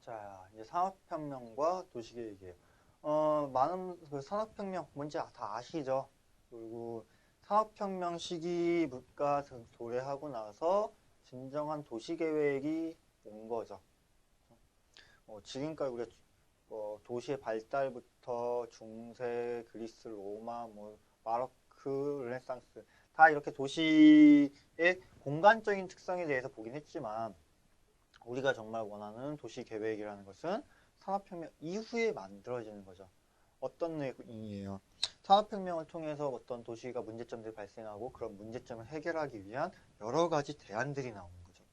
자, 이제 산업혁명과 도시계획이에요. 많은 그 산업혁명 뭔지 다 아시죠? 그리고 산업혁명 시기 물가 도래하고 나서 진정한 도시계획이 온 거죠. 지금까지 우리가 도시의 발달부터 중세, 그리스, 로마, 마르크, 르네상스 다 이렇게 도시의 공간적인 특성에 대해서 보긴 했지만 우리가 정말 원하는 도시 계획이라는 것은 산업혁명 이후에 만들어지는 거죠. 어떤 내용이에요? 산업혁명을 통해서 어떤 도시가 문제점들이 발생하고 그런 문제점을 해결하기 위한 여러 가지 대안들이 나오는 거죠.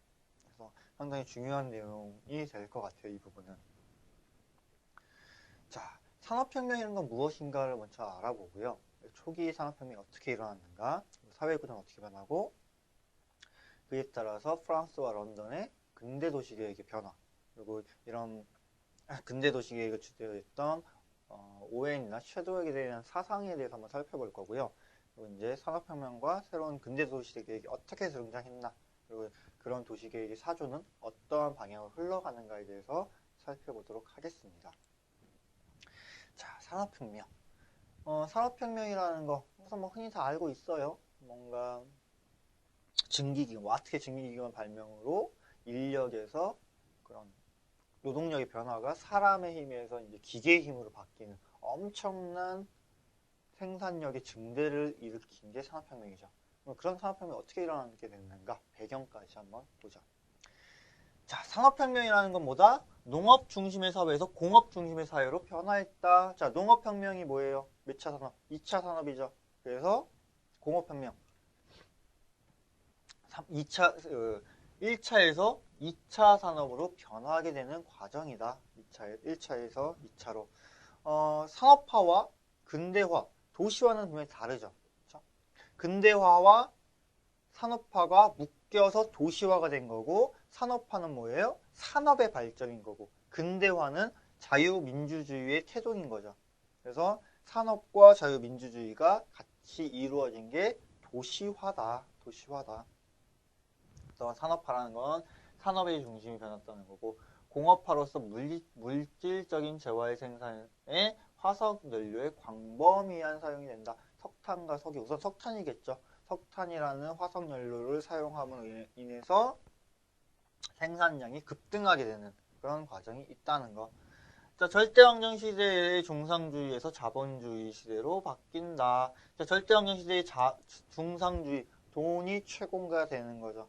그래서 상당히 중요한 내용이 될 것 같아요, 이 부분은. 자, 산업혁명이라는 건 무엇인가를 먼저 알아보고요. 초기 산업혁명이 어떻게 일어났는가, 사회구조는 어떻게 변하고, 그에 따라서 프랑스와 런던의 근대 도시계획의 변화, 그리고 이런 근대 도시계획을 주도했던 오웬이나 쉐도액에 대한 사상에 대해서 한번 살펴볼 거고요. 그리고 이제 산업혁명과 새로운 근대 도시계획이 어떻게 등장했나, 그리고 그런 도시계획의 사조는 어떠한 방향으로 흘러가는가에 대해서 살펴보도록 하겠습니다. 자, 산업혁명. 산업혁명이라는 거 우선 흔히 다 알고 있어요. 뭔가 증기기관, 와트의 증기기관 발명으로 인력에서 그런 노동력의 변화가 사람의 힘에서 이제 기계의 힘으로 바뀌는 엄청난 생산력의 증대를 일으킨 게 산업혁명이죠. 그런 산업혁명이 어떻게 일어나게 됐는가? 배경까지 한번 보자. 자, 산업혁명이라는 건 뭐다? 농업 중심의 사회에서 공업 중심의 사회로 변화했다. 자, 농업혁명이 뭐예요? 몇 차 산업? 2차 산업이죠. 그래서 공업혁명. 2차, 1차에서 2차 산업으로 변화하게 되는 과정이다. 1차에서 2차로. 산업화와 근대화, 도시화는 분명히 다르죠. 그렇죠? 근대화와 산업화가 묶여서 도시화가 된 거고, 산업화는 뭐예요? 산업의 발전인 거고, 근대화는 자유민주주의의 태동인 거죠. 그래서 산업과 자유민주주의가 같이 이루어진 게 도시화다. 도시화다. 그래서 산업화라는 건 산업의 중심이 변했다는 거고, 공업화로서 물질적인 재화의 생산에 화석 연료의 광범위한 사용이 된다. 석탄과 석유, 우선 석탄이겠죠. 석탄이라는 화석 연료를 사용함으로 인해서 생산량이 급등하게 되는 그런 과정이 있다는 거. 자, 절대왕정 시대의 중상주의에서 자본주의 시대로 바뀐다. 자, 절대왕정 시대의 중상주의, 돈이 최고가 되는 거죠.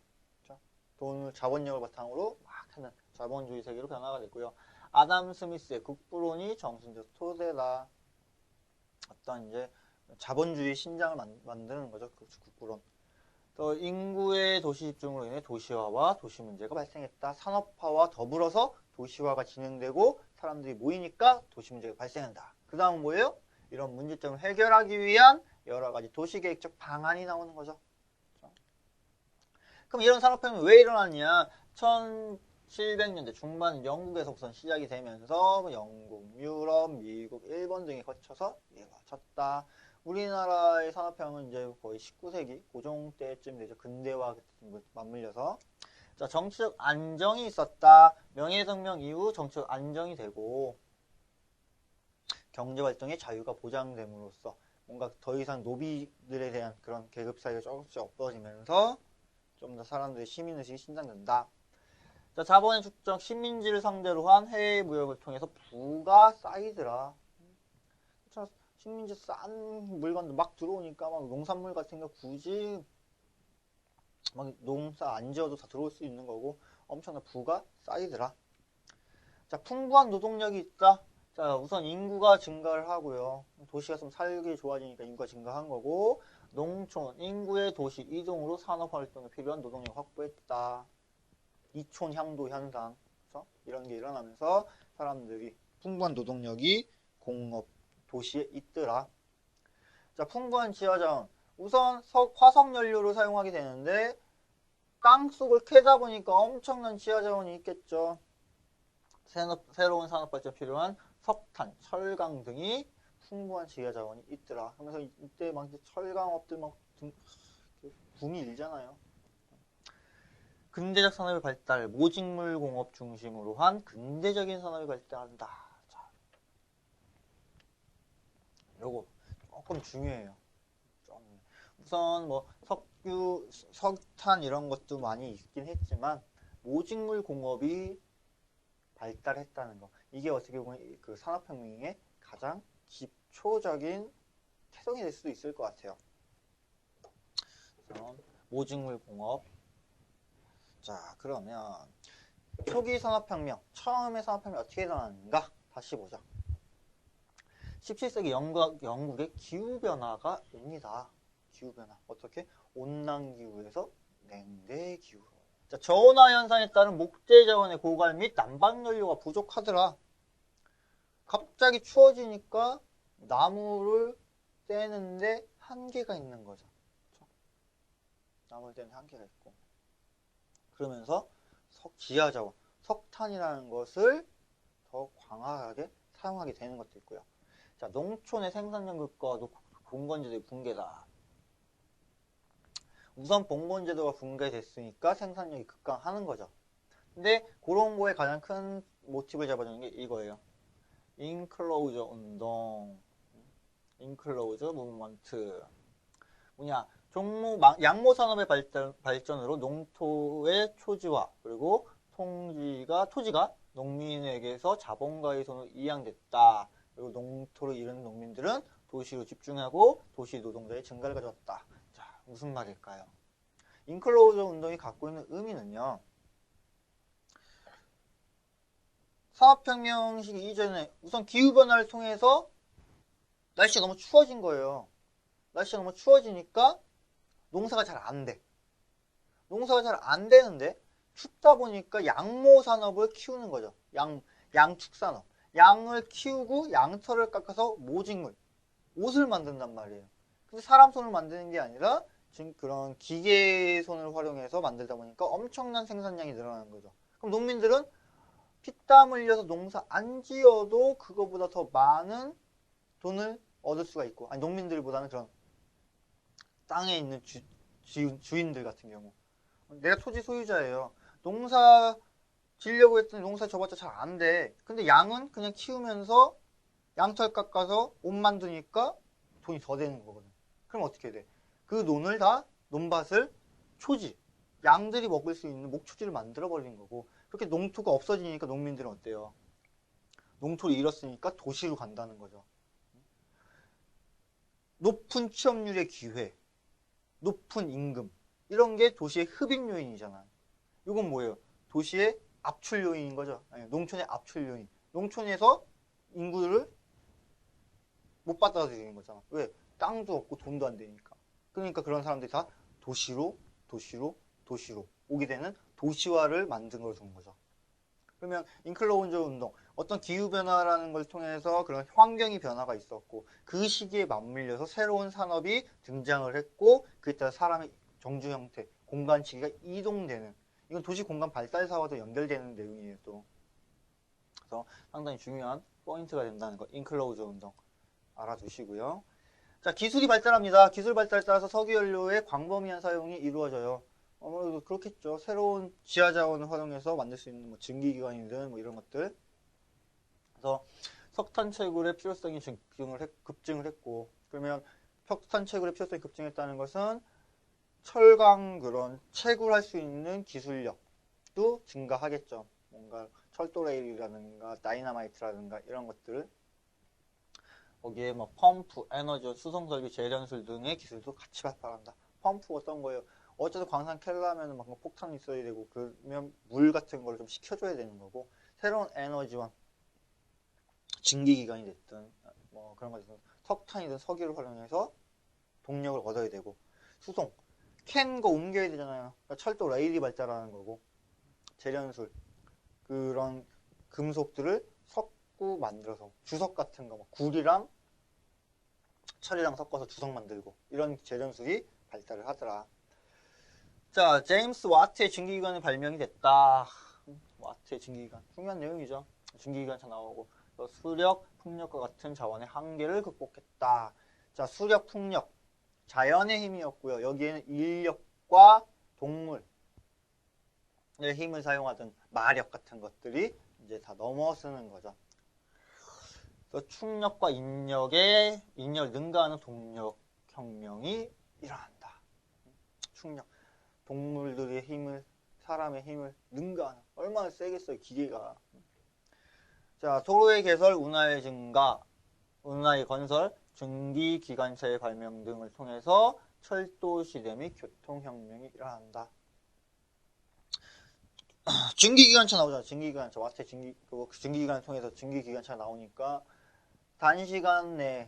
돈을 자본력을 바탕으로 막 하는 자본주의 세계로 변화가 됐고요. 아담 스미스의 국부론이 정신적 토대다. 어떤 이제 자본주의 신장을 만드는 거죠. 그 국부론. 또 인구의 도시 집중으로 인해 도시화와 도시 문제가 발생했다. 산업화와 더불어서 도시화가 진행되고 사람들이 모이니까 도시 문제가 발생한다. 그 다음은 뭐예요? 이런 문제점을 해결하기 위한 여러 가지 도시계획적 방안이 나오는 거죠. 그럼 이런 산업혁명이 왜 일어났냐? 1700년대 중반 영국에서 우선 시작이 되면서 영국, 유럽, 미국, 일본 등에 거쳐서 이루어졌다. 우리나라의 산업혁명은 이제 거의 19세기 고종 때쯤 되죠. 근대화 맞물려서. 자, 정치적 안정이 있었다. 명예혁명 이후 정치적 안정이 되고 경제활동의 자유가 보장됨으로써 뭔가 더 이상 노비들에 대한 그런 계급 사이가 조금씩 없어지면서 좀 더 사람들의 시민의식이 신장된다. 자, 자본의 축적, 식민지를 상대로 한 해외 무역을 통해서 부가 쌓이더라. 식민지 싼 물건도 막 들어오니까 막 농산물 같은 거 굳이 막 농사 안 지어도 다 들어올 수 있는 거고 엄청난 부가 쌓이더라. 자, 풍부한 노동력이 있다. 자, 우선 인구가 증가를 하고요. 도시가 좀 살기 좋아지니까 인구가 증가한 거고 농촌, 인구의 도시 이동으로 산업활동에 필요한 노동력 확보했다. 이촌 향도 현상, 그렇죠? 이런 게 일어나면서 사람들이 풍부한 노동력이 공업, 도시에 있더라. 자, 풍부한 지하자원. 우선 화석 연료를 사용하게 되는데 땅 속을 캐다 보니까 엄청난 지하자원이 있겠죠. 새로운 산업 발전 필요한 석탄, 철강 등이 풍부한 지하자원이 있더라. 하면서 이때 막 철강업들 막 붐이 일잖아요. 근대적 산업의 발달, 모직물 공업 중심으로 한 근대적인 산업이 발달한다. 자, 요거 조금 중요해요. 우선 뭐 석유, 석탄 이런 것도 많이 있긴 했지만 모직물 공업이 발달했다는 거. 이게 어떻게 보면 그 산업혁명의 가장 기초적인 태동이 될 수도 있을 것 같아요. 모직물 공업. 자, 그러면 초기 산업혁명, 처음의 산업혁명 어떻게 일어났는가? 다시 보자. 17세기 영국의 기후변화가 옵니다. 기후변화. 어떻게? 온난기후에서 냉대기후로. 자, 저온화 현상에 따른 목재자원의 고갈 및 난방연료가 부족하더라. 갑자기 추워지니까 나무를 떼는데 한계가 있는 거죠. 나무를 떼는 한계가 있고. 그러면서 지하자원, 석탄이라는 것을 더 광활하게 사용하게 되는 것도 있고요. 자, 농촌의 생산연극과 봉건제도의 붕괴다. 우선 봉건제도가 붕괴됐으니까 생산력이 급감하는 거죠. 근데 그런 거에 가장 큰 모티브를 잡아주는 게 이거예요. 인클로저 운동, 인클로저 무브먼트. 뭐냐, 양모 산업의 발전으로 농토의 초지화, 그리고 토지가 농민에게서 자본가의 손으로 이양됐다. 그리고 농토를 잃은 농민들은 도시로 집중하고 도시 노동자의 증가를 가져왔다. 자, 무슨 말일까요? 인클로저 운동이 갖고 있는 의미는요. 산업혁명 시기 이전에 우선 기후변화를 통해서 날씨가 너무 추워진 거예요. 날씨가 너무 추워지니까 농사가 잘 안 돼. 농사가 잘 안 되는데 춥다 보니까 양모 산업을 키우는 거죠. 양축 산업. 양을 키우고 양털을 깎아서 모직물, 옷을 만든단 말이에요. 근데 사람 손을 만드는 게 아니라 지금 그런 기계 손을 활용해서 만들다 보니까 엄청난 생산량이 늘어나는 거죠. 그럼 농민들은 피땀 흘려서 농사 안 지어도 그거보다 더 많은 돈을 얻을 수가 있고, 아니 농민들보다는 그런 땅에 있는 주인들 같은 경우, 내가 토지 소유자예요. 농사 지려고 했더니 농사 져봤자 잘 안 돼. 근데 양은 그냥 키우면서 양털 깎아서 옷 만드니까 돈이 더 되는 거거든. 그럼 어떻게 돼? 그 논밭을 초지, 양들이 먹을 수 있는 목초지를 만들어 버리는 거고, 그렇게 농토가 없어지니까 농민들은 어때요? 농토를 잃었으니까 도시로 간다는 거죠. 높은 취업률의 기회, 높은 임금, 이런 게 도시의 흡입 요인이잖아요. 이건 뭐예요? 도시의 압출 요인인 거죠. 아니, 농촌의 압출 요인. 농촌에서 인구를 못 받아들이는 거잖아. 왜? 땅도 없고 돈도 안 되니까. 그러니까 그런 사람들이 다 도시로 오게 되는 도시화를 만든 걸 준 거죠. 그러면 인클로저 운동, 어떤 기후변화라는 걸 통해서 그런 환경의 변화가 있었고, 그 시기에 맞물려서 새로운 산업이 등장을 했고, 그에 따라 사람의 정주 형태, 공간 치기가 이동되는, 이건 도시 공간 발달사와도 연결되는 내용이에요, 또. 그래서 상당히 중요한 포인트가 된다는 거, 인클로저 운동 알아두시고요. 자, 기술이 발달합니다. 기술 발달에 따라서 석유연료의 광범위한 사용이 이루어져요. 아무래도 그렇겠죠. 새로운 지하자원을 활용해서 만들 수 있는 뭐 증기기관이든 뭐 이런 것들. 그래서 석탄 채굴의 필요성이 급증을 했고, 그러면 석탄 채굴의 필요성이 급증했다는 것은 철강 그런 채굴할 수 있는 기술력도 증가하겠죠. 뭔가 철도 레일이라든가 다이나마이트라든가 이런 것들. 거기에 뭐 펌프, 에너지, 수송 설비, 재련술 등의 기술도 같이 발달한다. 펌프 어떤 거예요? 어쨌든 광산 캐려면 막 폭탄이 있어야 되고, 그러면 물 같은 걸 좀 식혀줘야 되는 거고, 새로운 에너지원, 증기기관이 됐든 뭐 그런 것들, 석탄이든 석유를 활용해서 동력을 얻어야 되고, 수송, 캔 거 옮겨야 되잖아요. 그러니까 철도 레일이 발달하는 거고, 재련술, 그런 금속들을 섞고 만들어서 주석 같은 거, 굴이랑 철이랑 섞어서 주석 만들고, 이런 재련술이 발달을 하더라. 자, 제임스 와트의 증기기관이 발명이 됐다. 와트의 증기기관, 중요한 내용이죠. 증기기관차 나오고, 수력, 풍력과 같은 자원의 한계를 극복했다. 자, 수력, 풍력, 자연의 힘이었고요. 여기에는 인력과 동물, 힘을 사용하던 마력 같은 것들이 이제 다 넘어서는 거죠. 그래서 충력과 인력을 능가하는 동력혁명이 일어난다. 충력. 동물들의 힘을, 사람의 힘을 능가하는. 얼마나 세겠어요, 기계가. 자, 도로의 개설, 운하의 증가, 운하의 건설, 증기기관차의 발명 등을 통해서 철도 시대 및 교통혁명이 일어난다. 증기기관차 나오잖아. 증기기관차. 와트 증기기관 통해서 증기기관차 나오니까 단시간은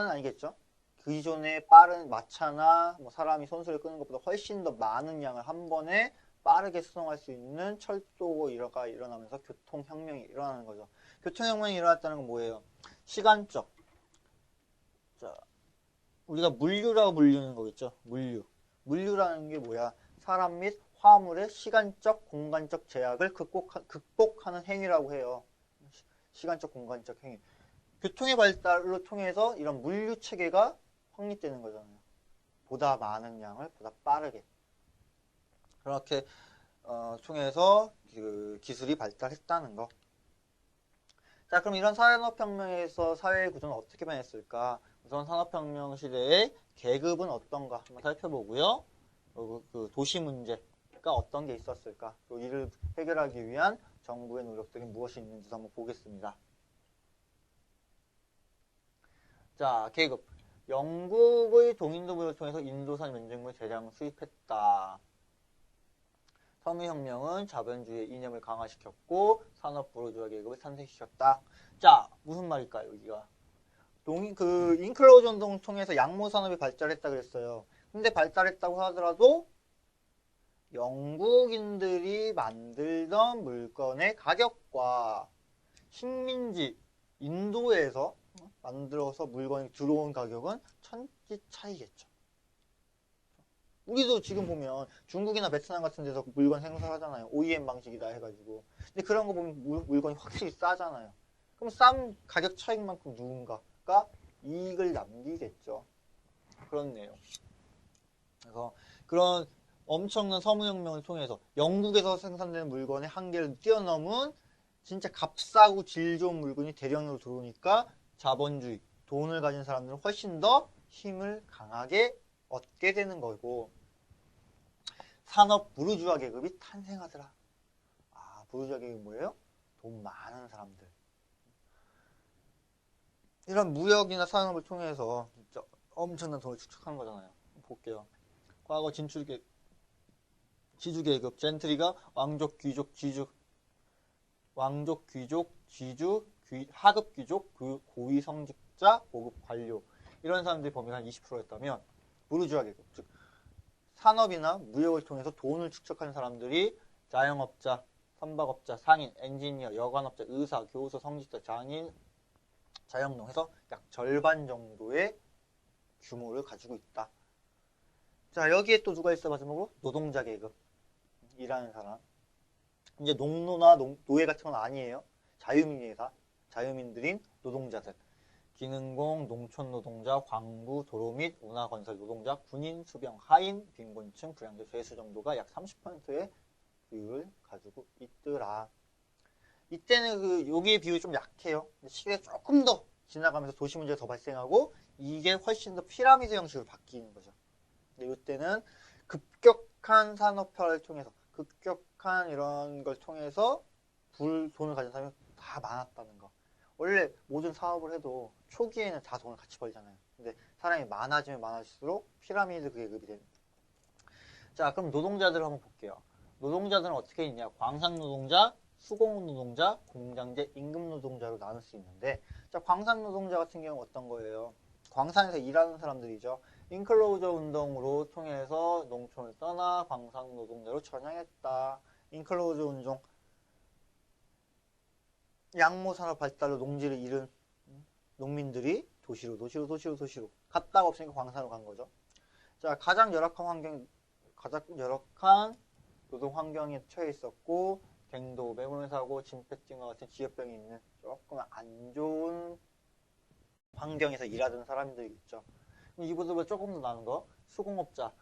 아니겠죠? 그 이전에 빠른 마차나 뭐 사람이 손수레 끄는 것보다 훨씬 더 많은 양을 한 번에 빠르게 수송할 수 있는 철도가 일어나면서 교통혁명이 일어나는 거죠. 교통혁명이 일어났다는 건 뭐예요? 시간적. 자, 우리가 물류라고 불리는 거겠죠. 물류라는 게 뭐야? 사람 및 화물의 시간적, 공간적 제약을 극복하는 행위라고 해요. 시간적, 공간적 행위. 교통의 발달을 통해서 이런 물류 체계가 확립되는 거잖아요. 보다 많은 양을 보다 빠르게. 그렇게 통해서 그 기술이 발달했다는 거. 자, 그럼 이런 산업혁명에서 사회의 구조는 어떻게 변했을까? 우선 산업혁명 시대의 계급은 어떤가 한번 살펴보고요. 그 도시 문제가 어떤 게 있었을까? 또 이를 해결하기 위한 정부의 노력들이 무엇이 있는지도 한번 보겠습니다. 자, 계급. 영국의 동인도부를 통해서 인도산 면적물 대량 수입했다. 섬유혁명은 자본주의의 이념을 강화시켰고 산업 부르주아 계급을 탄생시켰다. 자, 무슨 말일까요, 여기가? 인클로즈 운동을 통해서 양모 산업이 발달했다 그랬어요. 근데 발달했다고 하더라도 영국인들이 만들던 물건의 가격과 식민지 인도에서 만들어서 물건이 들어온 가격은 천지 차이겠죠. 우리도 지금 보면 중국이나 베트남 같은 데서 물건 생산하잖아요. OEM 방식이다 해가지고. 근데 그런 거 보면 물건이 확실히 싸잖아요. 그럼 싼 가격 차익만큼 누군가가 이익을 남기겠죠. 그렇네요. 그래서 그런 엄청난 섬유혁명을 통해서 영국에서 생산되는 물건의 한계를 뛰어넘은 진짜 값싸고 질 좋은 물건이 대량으로 들어오니까 자본주의, 돈을 가진 사람들은 훨씬 더 힘을 강하게 얻게 되는 거고 산업 부르주아 계급이 탄생하더라. 아, 부르주아 계급이 뭐예요? 돈 많은 사람들. 이런 무역이나 산업을 통해서 진짜 엄청난 돈을 축적한 거잖아요. 볼게요. 과거 지주계급, 젠트리가 왕족, 귀족, 지주, 하급 귀족, 고위 성직자, 고급 관료 이런 사람들이 범위가 한 20%였다면 부르주아 계급, 즉 산업이나 무역을 통해서 돈을 축적하는 사람들이 자영업자, 선박업자, 상인, 엔지니어, 여관업자, 의사, 교수, 성직자, 장인, 자영농 해서 약 절반 정도의 규모를 가지고 있다. 자, 여기에 또 누가 있어? 마지막으로 노동자 계급. 일하는 사람. 이제 농노나 노예 같은 건 아니에요. 자유민이다. 자유민들인 노동자들. 기능공, 농촌 노동자, 광부, 도로 및 운하건설 노동자, 군인, 수병, 하인, 빈곤층, 불량자, 죄수 정도가 약 30%의 비율을 가지고 있더라. 이때는 여기의 비율이 좀 약해요. 시대가 조금 더 지나가면서 도시 문제가 더 발생하고 이게 훨씬 더 피라미드 형식으로 바뀌는 거죠. 근데 이때는 급격한 산업화를 통해서 급격한 이런 걸 통해서 돈을 가진 사람이 다 많았다는 거. 원래 모든 사업을 해도 초기에는 다 돈을 같이 벌잖아요. 근데 사람이 많아지면 많아질수록 피라미드 계급이 됩니다. 자, 그럼 노동자들을 한번 볼게요. 노동자들은 어떻게 있냐? 광산 노동자, 수공 노동자, 공장제, 임금 노동자로 나눌 수 있는데, 자, 광산 노동자 같은 경우는 어떤 거예요? 광산에서 일하는 사람들이죠. 인클로저 운동으로 통해서 농촌을 떠나 광산 노동자로 전향했다. 인클로저 운동, 양모 산업 발달로 농지를 잃은 농민들이 도시로 갔다가 없으니까 광산으로 간 거죠. 자, 가장 열악한 노동 환경에 처해 있었고 갱도, 매몰사고, 진폐증과 같은 지역병이 있는 조금 안 좋은 환경에서 일하던 사람들이 있죠. 이보다 조금 더 나은 거, 수공업자.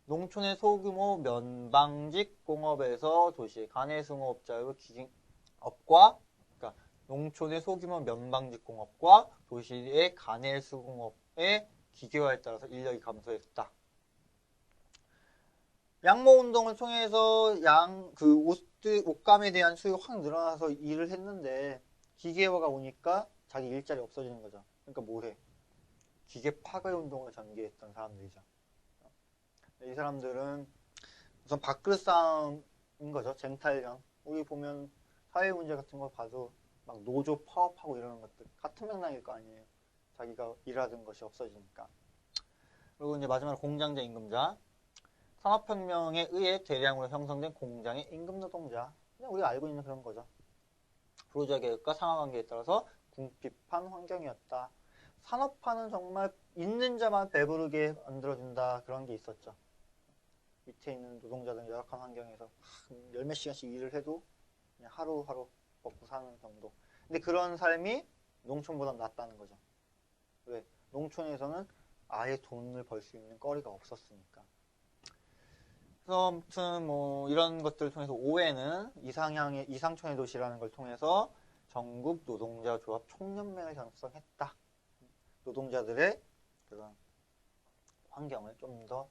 농촌의 소규모 면방직 공업에서 도시의 가내수공업자로 기업과 그러니까 농촌의 소규모 면방직 공업과 도시의 가내수공업의 기계화에 따라서 인력이 감소했다. 양모 운동을 통해서 옷감에 대한 수요가 확 늘어나서 일을 했는데 기계화가 오니까 자기 일자리 없어지는 거죠. 그러니까 뭐래? 기계 파괴 운동을 전개했던 사람들이죠. 이 사람들은 우선 밥그릇 싸움인 거죠. 쟁탈전. 우리 보면 사회 문제 같은 거 봐도 막 노조 파업하고 이러는 것들 같은 맥락일 거 아니에요. 자기가 일하던 것이 없어지니까. 그리고 이제 마지막으로 공장자 임금자. 산업혁명에 의해 대량으로 형성된 공장의 임금 노동자. 그냥 우리가 알고 있는 그런 거죠. 부르주아 계급과 상하관계에 따라서 궁핍한 환경이었다. 산업화는 정말 있는 자만 배부르게 만들어준다. 그런 게 있었죠. 밑에 있는 노동자들은 열악한 환경에서 열몇 시간씩 일을 해도 그냥 하루하루 먹고 사는 정도. 근데 그런 삶이 농촌보다 낫다는 거죠. 왜? 농촌에서는 아예 돈을 벌 수 있는 거리가 없었으니까. 그래서 아무튼 뭐 이런 것들을 통해서 5회는 이상촌의 도시라는 걸 통해서 전국 노동자 조합 총연맹을 결성했다. 노동자들의 그런 환경을 좀 더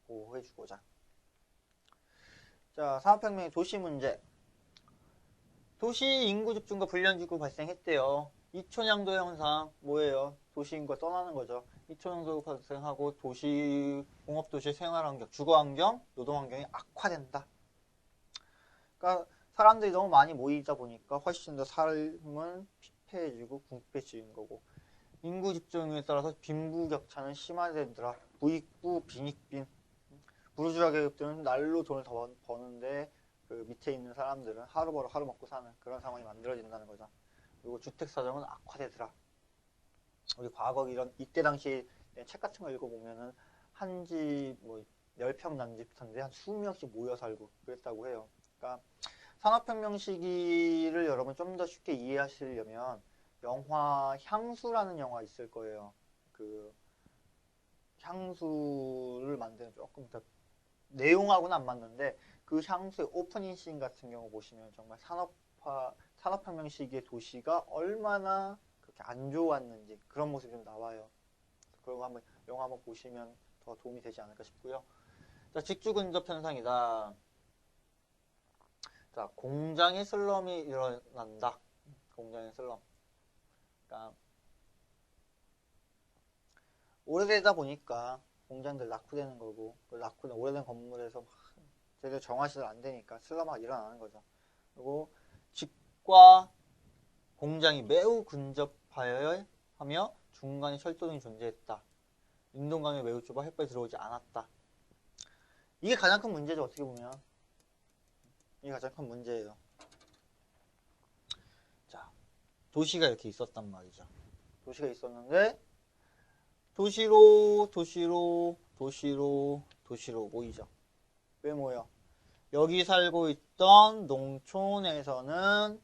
보호해주고자. 자, 산업혁명의 도시 문제. 도시 인구 집중과 불량지구 발생했대요. 이촌양도 현상 뭐예요? 도시 인구가 떠나는 거죠. 이촌양도 발생하고 공업도시의 생활환경, 주거환경, 노동환경이 악화된다. 그러니까 사람들이 너무 많이 모이다 보니까 훨씬 더 삶은 피폐해지고 궁핍해지는 거고, 인구 집중에 따라서 빈부격차는 심화되더라. 부익부, 빈익빈. 부르주아 계급들은 날로 돈을 더 버는데 그 밑에 있는 사람들은 하루 벌어 하루 먹고 사는 그런 상황이 만들어진다는 거죠. 그리고 주택 사정은 악화되더라. 우리 과거 이때 당시 책 같은 거 읽어보면은 한 집 뭐 10평 난집한데 한 20명씩 모여 살고 그랬다고 해요. 그러니까 산업혁명 시기를 여러분 좀 더 쉽게 이해하시려면 영화 향수라는 영화 있을 거예요. 그 향수를 만드는 조금 더 내용하고는 안 맞는데 그 향수의 오프닝 씬 같은 경우 보시면 정말 산업혁명 시기의 도시가 얼마나 그렇게 안 좋았는지 그런 모습이 좀 나와요. 그런 거 영화 한번 보시면 더 도움이 되지 않을까 싶고요. 자, 직주 근접 현상이다. 자, 공장의 슬럼이 일어난다. 공장의 슬럼. 그러니까 오래되다 보니까 공장들 낙후되는 거고, 그 낙후된 오래된 건물에서 제대로 정화 시설 안 되니까 슬럼화가 일어나는 거죠. 그리고 집과 공장이 매우 근접하여 하며 중간에 철도등이 존재했다. 운동강이 매우 좁아 햇볕이 들어오지 않았다. 이게 가장 큰 문제죠. 어떻게 보면 이게 가장 큰 문제예요. 자, 도시가 이렇게 있었단 말이죠. 도시가 있었는데 도시로 모이죠. 왜 모여? 여기 살고 있던 농촌에서는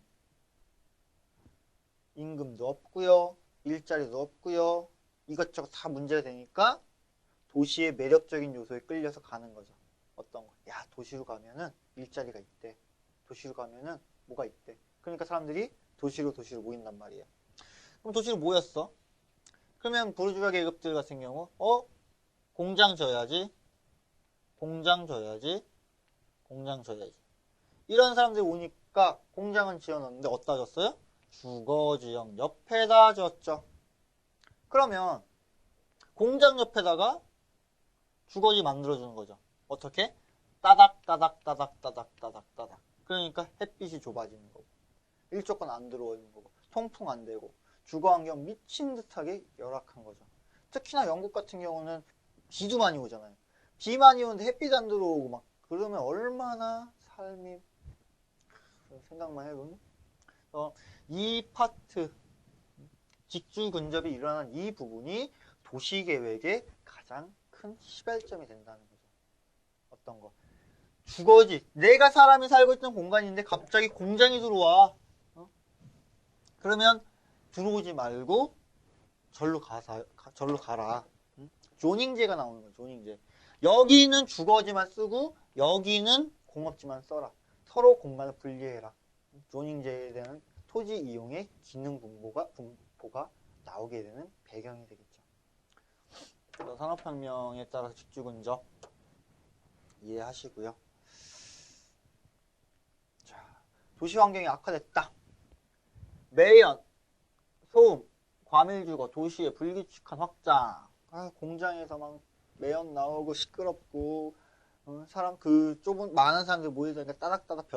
임금도 없고요, 일자리도 없고요, 이것저것 다 문제가 되니까 도시의 매력적인 요소에 끌려서 가는 거죠. 어떤 거? 야, 도시로 가면은 일자리가 있대. 도시로 가면은 뭐가 있대. 그러니까 사람들이 도시로 모인단 말이에요. 그럼 도시로 모였어. 그러면 부르주아 계급들 같은 경우 공장 져야지. 이런 사람들이 오니까 공장은 지어놨는데 어디다 졌어요? 주거지역 옆에다 졌죠. 그러면 공장 옆에다가 주거지 만들어주는 거죠. 어떻게? 따닥. 그러니까 햇빛이 좁아지는 거고, 일조권 안 들어오는 거고, 통풍 안 되고, 주거환경 미친 듯하게 열악한 거죠. 특히나 영국 같은 경우는 비도 많이 오잖아요. 비 많이 오는데 햇빛 안 들어오고 막 그러면 얼마나 삶이 생각만 해보면 이 파트 직주 근접이 일어난 이 부분이 도시계획의 가장 큰 시발점이 된다는 거죠. 어떤 거? 주거지. 내가 사람이 살고 있던 공간인데 갑자기 공장이 들어와. 그러면 들어오지 말고 절로 가라. 조닝제가 나오는 거예요. 조닝제. 여기는 주거지만 쓰고 여기는 공업지만 써라. 서로 공간을 분리해라. 조닝제에 대한 토지 이용의 기능 분포가 나오게 되는 배경이 되겠죠. 그래서 산업혁명에 따라서 집주근접 이해하시고요. 자, 도시환경이 악화됐다. 매연, 소음, 과밀주거, 도시의 불규칙한 확장. 공장에서 막 매연 나오고 시끄럽고 사람 좁은 많은 사람들 모이다니까 따닥따닥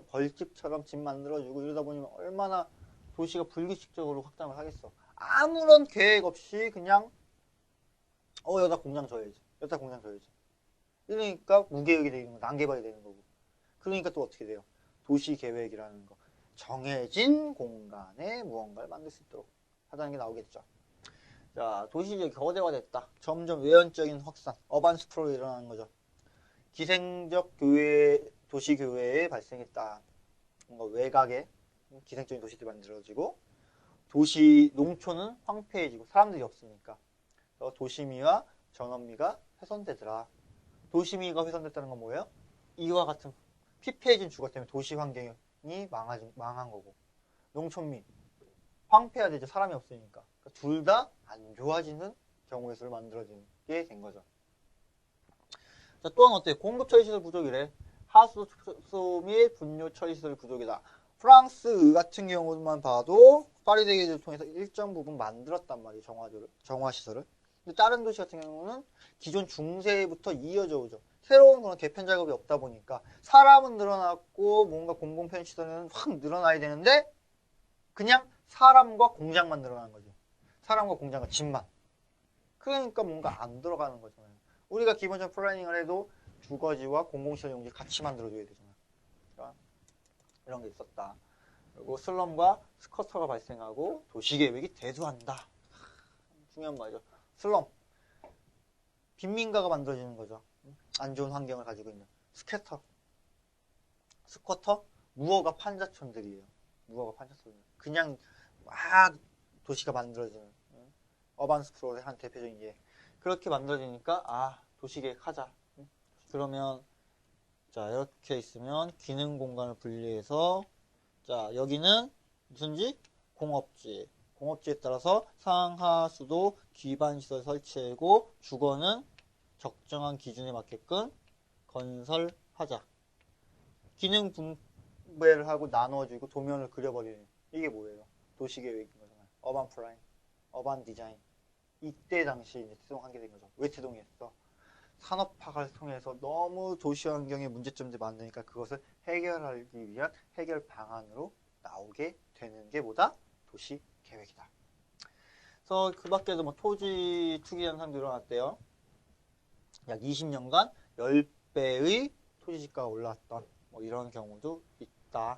벌집처럼 집 만들어주고 이러다 보니 얼마나 도시가 불규칙적으로 확장을 하겠어. 아무런 계획 없이 그냥 여기다 공장 져야지. 여기다 공장 져야지. 이러니까 무계획이 되는 거, 난개발이 되는 거고. 그러니까 또 어떻게 돼요? 도시계획이라는 거. 정해진 공간에 무언가를 만들 수 있도록 하자는 게 나오겠죠. 자, 도시지역이 거대화됐다. 점점 외연적인 확산, 어반 스프롤이 일어나는 거죠. 기생적 도시교외에 발생했다. 뭔가 외곽에 기생적인 도시들이 만들어지고 농촌은 황폐해지고 사람들이 없으니까 도시미와 전원미가 훼손되더라. 도시미가 훼손됐다는 건 뭐예요? 이와 같은 피폐해진 주거 때문에 도시 환경이 망한 거고 농촌미 황폐해야 되죠. 사람이 없으니까. 그러니까 둘 다 안 좋아지는 경우의 수를 만들어지게 된 거죠. 자, 또한 어때요? 공급 처리시설 부족이래. 하수소 및 분뇨 처리시설 부족이다. 프랑스 같은 경우만 봐도 파리 대교를 통해서 일정 부분 만들었단 말이에요. 정화시설을. 근데 다른 도시 같은 경우는 기존 중세부터 이어져 오죠. 새로운 그런 개편 작업이 없다 보니까 사람은 늘어났고 뭔가 공공편의시설은 확 늘어나야 되는데 그냥 사람과 공장만 늘어나는 거죠. 사람과 공장과 집만. 그러니까 뭔가 안 들어가는 거잖아요. 우리가 기본적 플래닝을 해도 주거지와 공공시설 용지 같이 만들어줘야 되잖아요. 그러니까 이런 게 있었다. 그리고 슬럼과 스쿼터가 발생하고 도시계획이 대두한다. 중요한 말이죠. 슬럼. 빈민가가 만들어지는 거죠. 안 좋은 환경을 가지고 있는. 스쿼터. 무허가 판자촌들이에요. 무허가 판자촌들. 그냥 막 도시가 만들어지는 어반 스프롤의 한 대표적인 예. 그렇게 만들어지니까 도시계획 하자. 그러면 자 이렇게 있으면 기능 공간을 분리해서 자 여기는 무슨지? 공업지. 공업지에 따라서 상하수도 기반시설 설치하고 주거는 적정한 기준에 맞게끔 건설하자. 기능 분배를 하고 나눠주고 도면을 그려버리는 이게 뭐예요? 도시계획인 거잖아요. 어반 플라닝, 어반 디자인. 이때 당시 이제 태동하게 된 거죠. 왜 태동했어? 산업화를 통해서 너무 도시 환경에 문제점들이 많으니까 그것을 해결하기 위한 해결 방안으로 나오게 되는 게 뭐다? 도시 계획이다. 그래서 그 밖에도 뭐 토지 투기 현상도 일어났대요. 약 20년간 10배의 토지 지가가 올랐던 뭐 이런 경우도 있다.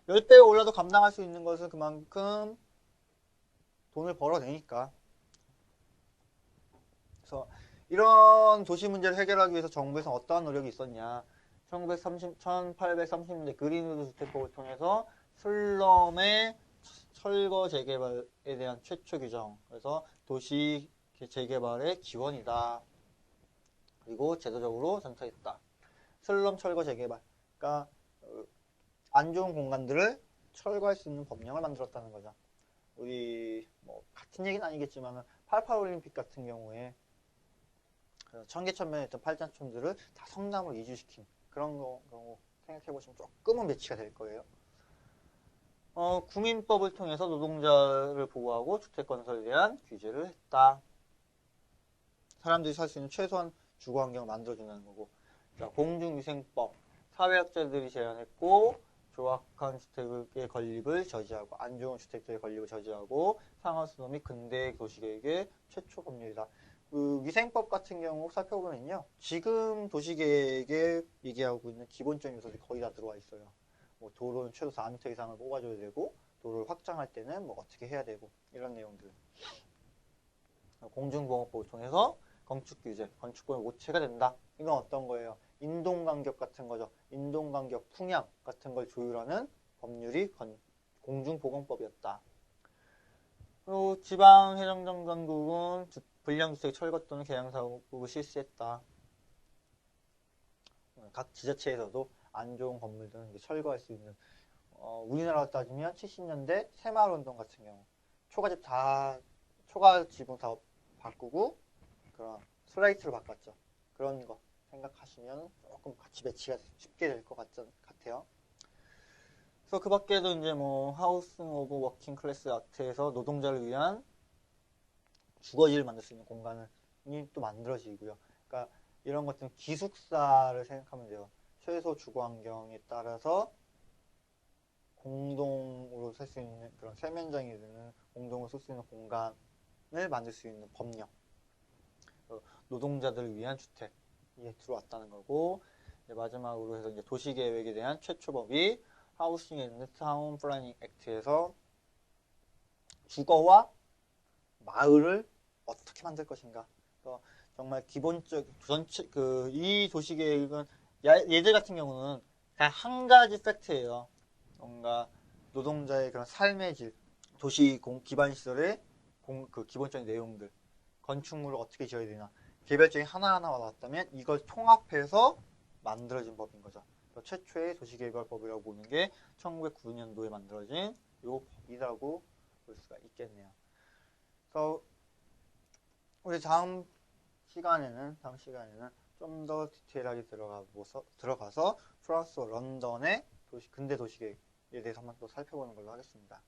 10배가 올라도 감당할 수 있는 것은 그만큼 돈을 벌어내니까. 그래서 이런 도시 문제를 해결하기 위해서 정부에서 어떠한 노력이 있었냐. 1830년대 그린우드 주택법을 통해서 슬럼의 철거 재개발에 대한 최초 규정. 그래서 도시 재개발의 기원이다. 그리고 제도적으로 전차했다. 슬럼 철거 재개발. 그러니까 안 좋은 공간들을 철거할 수 있는 법령을 만들었다는 거죠. 우리 뭐 같은 얘기는 아니겠지만 88 올림픽 같은 경우에 천개천면에 있던 팔자촌들을 다 성남으로 이주시킨 그런 경우 생각해보시면 조금은 매치가 될 거예요. 구민법을 통해서 노동자를 보호하고 주택건설에 대한 규제를 했다. 사람들이 살 수 있는 최소한 주거환경을 만들어준다는 거고. 자, 공중위생법. 사회학자들이 제안했고 조악한 주택의 건립을 저지하고 안 좋은 주택들의 건립을 저지하고 상하수도 및 근대 도시계획의 최초 법률이다. 그 위생법 같은 경우 살펴보면요. 지금 도시계획에 얘기하고 있는 기본적인 요소들이 거의 다 들어와 있어요. 뭐 도로는 최소 4m 이상을 뽑아줘야 되고 도로를 확장할 때는 뭐 어떻게 해야 되고 이런 내용들. 공중보호법을 통해서 건축규제, 건축권의 모체가 된다. 이건 어떤 거예요? 인동간격 같은 거죠. 인동간격, 풍향 같은 걸 조율하는 법률이 공중보건법이었다. 그리고 지방행정당국은 불량주택 철거 또는 개량사업을 실시했다. 각 지자체에서도 안 좋은 건물들은 이제 철거할 수 있는 우리나라로 따지면 70년대 새마을운동 같은 경우 초가 지붕 다 바꾸고 그런 슬레이트로 바꿨죠. 그런 거 생각하시면 조금 같이 매치가 쉽게 될 것 같아요. 그래서 그 밖에도 이제 뭐 하우싱 오브 워킹 클래스 악트에서 노동자를 위한 주거지를 만들 수 있는 공간이 또 만들어지고요. 그러니까 이런 것들은 기숙사를 생각하면 돼요. 최소 주거 환경에 따라서 공동으로 쓸 수 있는 그런 세면장이 되는 공동으로 쓸 수 있는 공간을 만들 수 있는 법령. 노동자들을 위한 주택이 들어왔다는 거고, 이제 마지막으로 해서 이제 도시계획에 대한 최초 법이 하우싱 앤드 타운 플래닝 액트에서 주거와 마을을 어떻게 만들 것인가. 정말 기본적 전체 이 도시계획은 얘들 같은 경우는 단 한 가지 팩트예요. 뭔가 노동자의 그런 삶의 질, 도시 기반 시설의 기본적인 내용들, 건축물을 어떻게 지어야 되나, 개별적인 하나하나가 나왔다면 이걸 통합해서 만들어진 법인 거죠. 최초의 도시개발법이라고 보는 게 1909년도에 만들어진 이 법이라고 볼 수가 있겠네요. 그래서 우리 다음 시간에는 좀 더 디테일하게 들어가서 프랑스 런던의 근대 도시계획에 대해서 한번 또 살펴보는 걸로 하겠습니다.